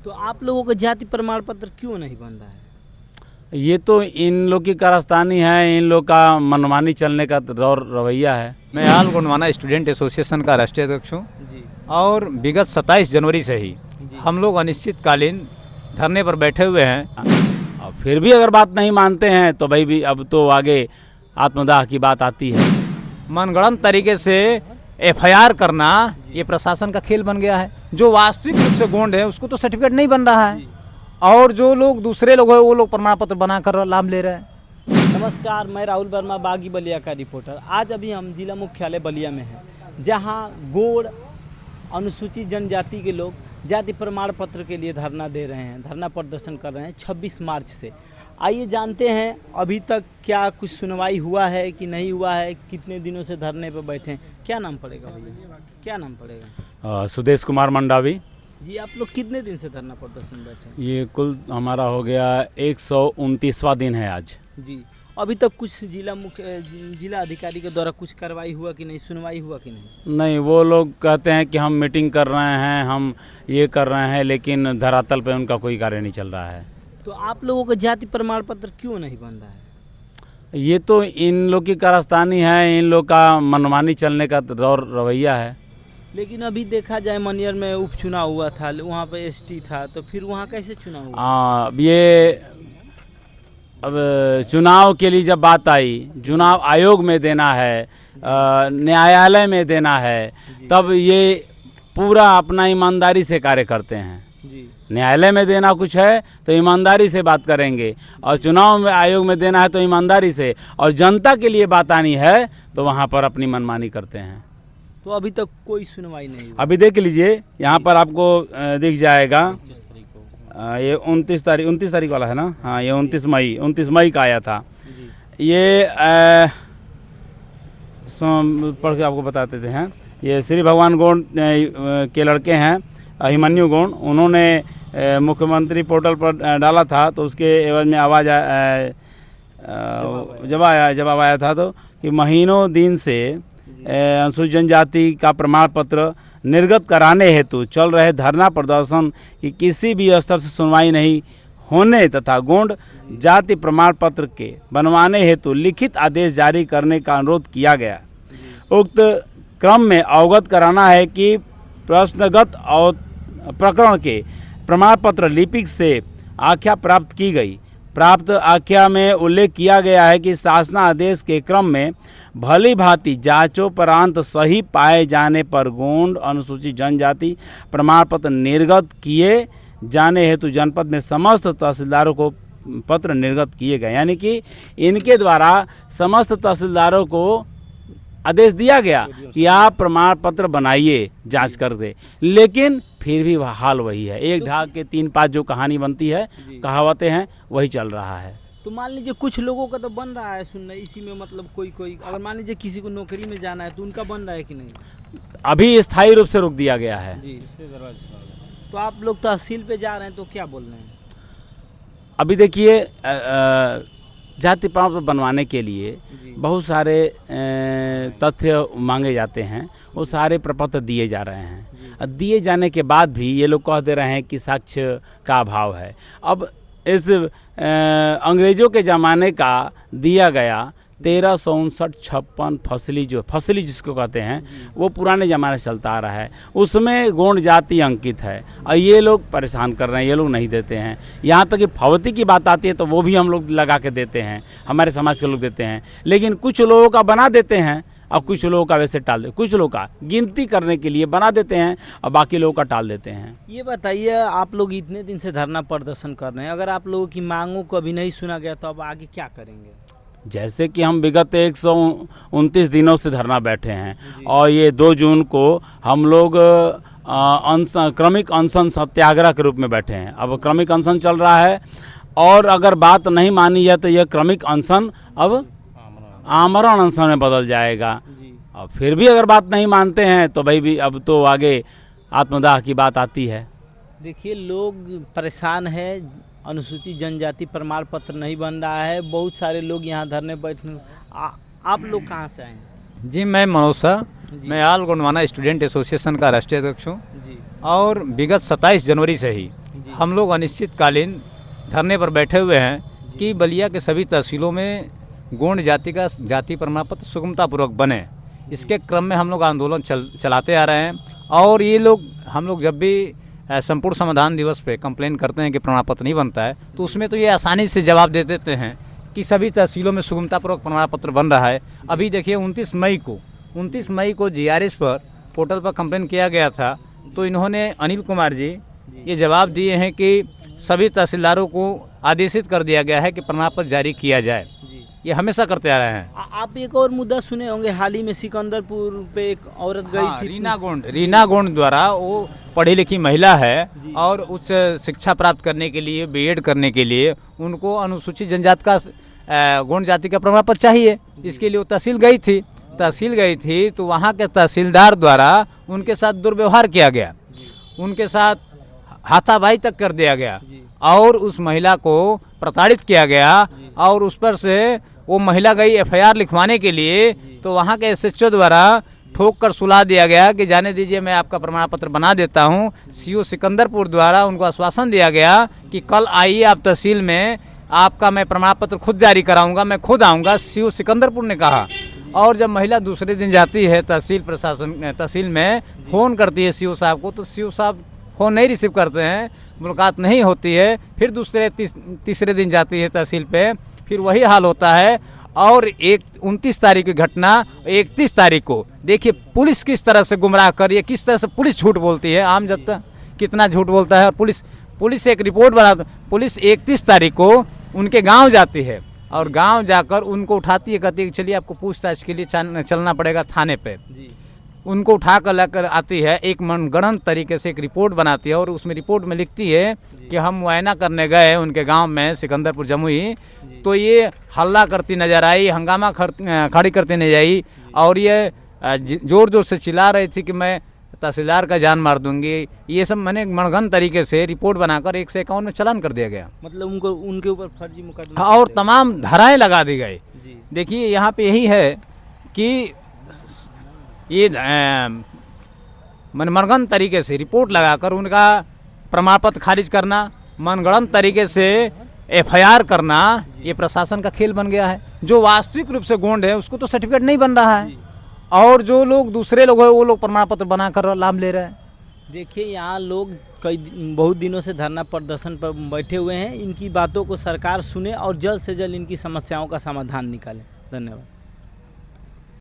तो आप लोगों का जाति प्रमाण पत्र क्यों नहीं बन रहा है? ये तो इन लोग की कारस्तानी है, इन लोग का मनमानी चलने का दौर रवैया है। मैं हाल गोंडवाना स्टूडेंट एसोसिएशन का राष्ट्रीय अध्यक्ष हूँ जी और विगत 27 जनवरी से ही जी। हम लोग अनिश्चितकालीन धरने पर बैठे हुए हैं। और फिर भी अगर बात नहीं मानते हैं तो भाई भी अब तो आगे आत्मदाह की बात आती है। मनगढ़ंत तरीके से एफआईआर करना ये प्रशासन का खेल बन गया है। जो वास्तविक रूप से गोंड है उसको तो सर्टिफिकेट नहीं बन रहा है और जो लोग दूसरे लोग हैं वो लोग प्रमाण पत्र बनाकर लाभ ले रहे हैं। नमस्कार, मैं राहुल वर्मा, बागी बलिया का रिपोर्टर। आज अभी हम जिला मुख्यालय बलिया में हैं, जहां गोंड अनुसूचित जनजाति के लोग जाति प्रमाण पत्र के लिए धरना दे रहे हैं, धरना प्रदर्शन कर रहे हैं 26 मार्च से। आइए जानते हैं अभी तक क्या कुछ सुनवाई हुआ है कि नहीं हुआ है, कितने दिनों से धरने पर बैठे हैं। क्या नाम पड़ेगा भैया, क्या नाम पड़ेगा? सुदेश कुमार मंडावी जी। आप लोग कितने दिन से धरना प्रदर्शन बैठे हैं? ये कुल हमारा हो गया 129वां दिन है आज। जी। अभी तक कुछ जिला अधिकारी के द्वारा कुछ कार्रवाई हुआ कि नहीं, सुनवाई हुआ कि नहीं? नहीं, वो लोग कहते हैं कि हम मीटिंग कर रहे हैं, हम ये कर रहे हैं, लेकिन धरातल पे उनका कोई कार्य नहीं चल रहा है। तो आप लोगों का जाति प्रमाण पत्र क्यों नहीं बन रहा है? ये तो इन लोग की कारस्तानी है, इन लोग का मनमानी चलने का दौर रवैया है। लेकिन अभी देखा जाए मनियर में उपचुनाव हुआ था, वहाँ पे एसटी था, तो फिर वहाँ कैसे चुनाव हुआ? अब चुनाव के लिए जब बात आई, चुनाव आयोग में देना है, न्यायालय में देना है, तब ये पूरा अपना ईमानदारी से कार्य करते हैं। जी। न्यायालय में देना कुछ है तो ईमानदारी से बात करेंगे, और चुनाव में आयोग में देना है तो ईमानदारी से, और जनता के लिए बात आनी है तो वहाँ पर अपनी मनमानी करते हैं। तो अभी तक कोई सुनवाई नहीं हुई। अभी देख लीजिए, यहाँ पर आपको दिख जाएगा, ये 29 तारीख वाला है ना। हाँ, ये 29 मई का आया था। ये पढ़ के आपको बताते थे हैं। ये श्री भगवान गोंड के लड़के हैं, अभिमन्यु गोंड, उन्होंने मुख्यमंत्री पोर्टल पर डाला था, तो उसके एवज में आवाज़ जवाब आया था तो कि महीनों दिन से अनुसूचित जनजाति का प्रमाण पत्र निर्गत कराने हेतु चल रहे धरना प्रदर्शन की किसी भी स्तर से सुनवाई नहीं होने तथा गोंड जाति प्रमाण पत्र के बनवाने हेतु लिखित आदेश जारी करने का अनुरोध किया गया। उक्त क्रम में अवगत कराना है कि प्रश्नगत और प्रकरण के प्रमाण पत्र लिपिक से आख्या प्राप्त की गई। प्राप्त आख्या में उल्लेख किया गया है कि शासनादेश के क्रम में भली भांति जांचोपरांत सही पाए जाने पर गोंड अनुसूचित जनजाति प्रमाण पत्र निर्गत किए जाने हेतु जनपद में समस्त तहसीलदारों को पत्र निर्गत किए गए। यानी कि इनके द्वारा समस्त तहसीलदारों को आदेश दिया गया कि आप प्रमाण पत्र बनाइए जांच कर दे, लेकिन फिर भी हाल वही है। एक ढाक के 3 पात जो कहानी बनती है, कहावतें हैं, वही चल रहा है। तो मान लीजिए कुछ लोगों का तो बन रहा है सुनना, इसी में मतलब कोई अगर मान लीजिए किसी को नौकरी में जाना है तो उनका बन रहा है कि नहीं? अभी स्थायी रूप से रोक दिया गया है। जी। तो आप लोग तहसील पे जा रहे हैं तो क्या बोल रहे हैं? अभी देखिए, जाति प्रमाण पत्र बनवाने के लिए बहुत सारे तथ्य मांगे जाते हैं, वो सारे प्रपत्र दिए जा रहे हैं। दिए जाने के बाद भी ये लोग कह दे रहे हैं कि साक्ष्य का अभाव है। अब इस अंग्रेज़ों के ज़माने का दिया गया 1359-56 फसली जिसको कहते हैं, वो पुराने ज़माने से चलता आ रहा है। उसमें गोंड जाति अंकित है और ये लोग परेशान कर रहे हैं, ये लोग नहीं देते हैं। यहाँ तक कि फवती की बात आती है तो वो भी हम लोग लगा के देते हैं, हमारे समाज के लोग देते हैं। लेकिन कुछ लोगों का बना देते हैं और कुछ लोगों का वैसे टाल कुछ लोगों का गिनती करने के लिए बना देते हैं और बाकी लोगों का टाल देते हैं। ये बताइए, आप लोग इतने दिन से धरना प्रदर्शन कर रहे हैं, अगर आप लोगों की मांगों को अभी नहीं सुना गया तो अब आगे क्या करेंगे? जैसे कि हम विगत 129 दिनों से धरना बैठे हैं और ये 2 जून को हम लोग क्रमिक अनशन सत्याग्रह के रूप में बैठे हैं। अब क्रमिक अनशन चल रहा है और अगर बात नहीं मानी जाए तो यह क्रमिक अनशन अब आमरण अनशन में बदल जाएगा। और फिर भी अगर बात नहीं मानते हैं तो भाई भी अब तो आगे आत्मदाह की बात आती है। देखिए, लोग परेशान हैं, अनुसूचित जनजाति प्रमाण पत्र नहीं बन रहा है, बहुत सारे लोग यहाँ धरने बैठने। आप लोग कहाँ से आए हैं? जी, मैं मनोज शाह, मैं हाल गोंडवाना स्टूडेंट एसोसिएशन का राष्ट्रीय अध्यक्ष हूँ जी। और विगत 27 जनवरी से ही हम लोग अनिश्चितकालीन धरने पर बैठे हुए हैं कि बलिया के सभी तहसीलों में गोंड जाति का जाति प्रमाण पत्र सुगमतापूर्वक बने। इसके क्रम में हम लोग आंदोलन चलाते आ रहे हैं और ये लोग हम लोग जब भी संपूर्ण समाधान दिवस पे कंप्लेन करते हैं कि प्रमाण पत्र नहीं बनता है तो उसमें तो ये आसानी से जवाब दे देते हैं कि सभी तहसीलों में सुगमतापूर्वक प्रमाण पत्र बन रहा है। अभी देखिए 29 मई को GRS पर पोर्टल पर कंप्लेन किया गया था तो इन्होंने अनिल कुमार जी ये जवाब दिए हैं कि सभी तहसीलदारों को आदेशित कर दिया गया है कि प्रमाण पत्र जारी किया जाए। ये हमेशा करते आ रहे हैं। आप एक और मुद्दा सुने होंगे, हाल ही में सिकंदरपुर पे एक औरत गई थी, रीना गोंड द्वारा, वो पढ़ी लिखी महिला है और उच्च शिक्षा प्राप्त करने के लिए B.Ed करने के लिए उनको अनुसूचित जनजाति का गोंड जाति का प्रमाण पत्र चाहिए। इसके लिए वो तहसील गई थी तो वहाँ के तहसीलदार द्वारा उनके साथ दुर्व्यवहार किया गया, उनके साथ हाथापाई तक कर दिया गया और उस महिला को प्रताड़ित किया गया और उस पर से वो महिला गई FIR लिखवाने के लिए तो वहाँ के SHO द्वारा ठोक कर सुला दिया गया कि जाने दीजिए मैं आपका प्रमाण पत्र बना देता हूँ। CO सिकंदरपुर द्वारा उनको आश्वासन दिया गया कि कल आइए आप तहसील में, आपका मैं प्रमाण पत्र खुद जारी कराऊंगा, मैं खुद आऊँगा, CO सिकंदरपुर ने कहा। और जब महिला दूसरे दिन जाती है तहसील में फ़ोन करती है CO साहब को तो CO साहब फ़ोन नहीं रिसीव करते हैं, मुलाकात नहीं होती है। फिर तीसरे दिन जाती है तहसील पे, फिर वही हाल होता है। और 29 तारीख की घटना 31 तारीख को देखिए पुलिस किस तरह से गुमराह कर रही है, किस तरह से पुलिस झूठ बोलती है, आम जनता कितना झूठ बोलता है। और पुलिस एक रिपोर्ट बनाती, पुलिस 31 तारीख को उनके गांव जाती है और गांव जाकर उनको उठाती है, कहती है कि चलिए आपको पूछताछ के लिए चलना पड़ेगा थाने पे। उनको उठा कर लेकर आती है, एक मनगढ़ंत तरीके से एक रिपोर्ट बनाती है और उसमें रिपोर्ट में लिखती है कि हम मुआयना करने गए उनके गांव में सिकंदरपुर जमुई तो ये हल्ला करती नजर आई, हंगामा खड़ी करती नजर आई और ये जोर जोर से चिल्ला रही थी कि मैं तहसीलदार का जान मार दूंगी। ये सब मैंने मनगढ़ंत तरीके से रिपोर्ट बनाकर 151 में चालान कर दिया गया, मतलब उनके ऊपर फर्जी मुकदमा और तमाम धाराएं लगा दी गई। देखिए यहाँ पे यही है कि ये मनगढ़ंत तरीके से रिपोर्ट लगाकर उनका प्रमाण पत्र खारिज करना, मनगढ़ंत तरीके से FIR करना, ये प्रशासन का खेल बन गया है। जो वास्तविक रूप से गोंड है उसको तो सर्टिफिकेट नहीं बन रहा है और जो लोग दूसरे लोग हैं वो लोग प्रमाण पत्र बनाकर लाभ ले रहे हैं। देखिए यहाँ लोग बहुत दिनों से धरना प्रदर्शन पर बैठे हुए हैं। इनकी बातों को सरकार सुने और जल्द से जल्द इनकी समस्याओं का समाधान निकाले। धन्यवाद।